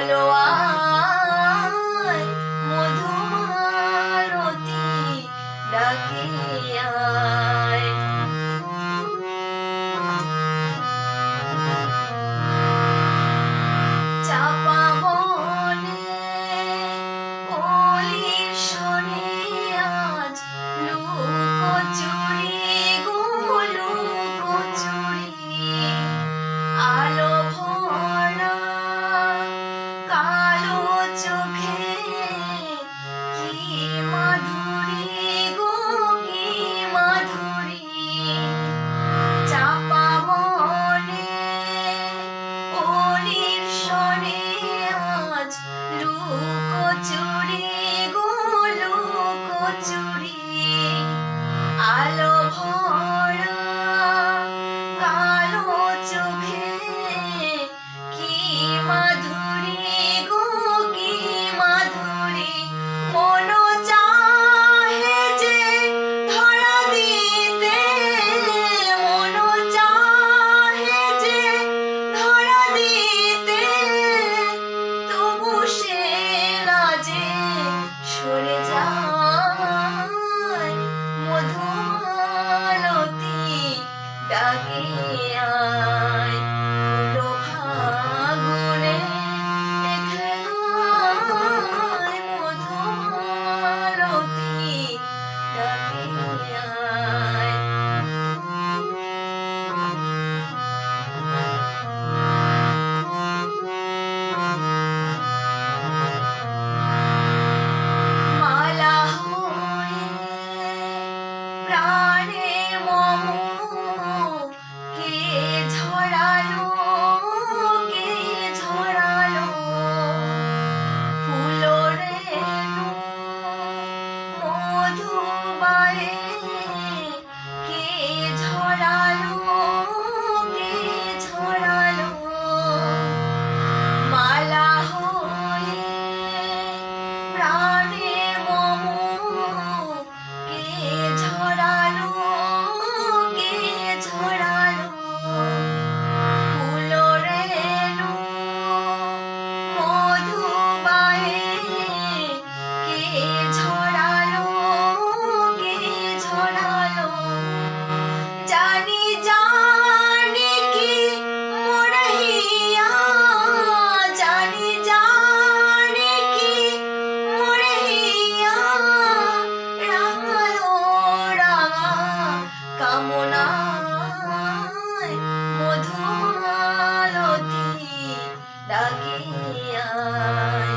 চলো আয় মধুমালতী ডাকে আয়। চাপা বনে অলির শনে আজ লুকোচুরি গো লুকোচুরি, আলো ভরা কালো চোখে কি মাধুরী গো কি মাধুরী। চাপা বনে অলির শনে আজ লুকোচুরি গো লুকোচুরি, আলো ভরা কালো চোখে কি মাধুরী গো কি মাধুরী। মন চাহে যে ধরা দিতে, মন চাহে যে ধরা দিতে, তবু সে লাজে সরে যায় মধুমালতী ডাকে আয়। ফুলো ফাগুনে খেলায় মধুমালতী ডাকে আয়। মালা হয়ে প্রাণে মম কে ঝরালো, কে ঝরালো, ফুলো রেণু মধুবায়ে কে ঝরালো, কে ঝরালো। মালা হয়ে প্রাণে মম কে ঝরালো, কে ঝরালো, ফুলো রেণু মধুবায়ে কে ঝরালো, কে ঝরালো। জানি জানি কি মোরহিয়া, জানি জানি কি মোরহিয়া, রাঙালো রাঙা কামনায় মধুমালতী ডাকে আয়।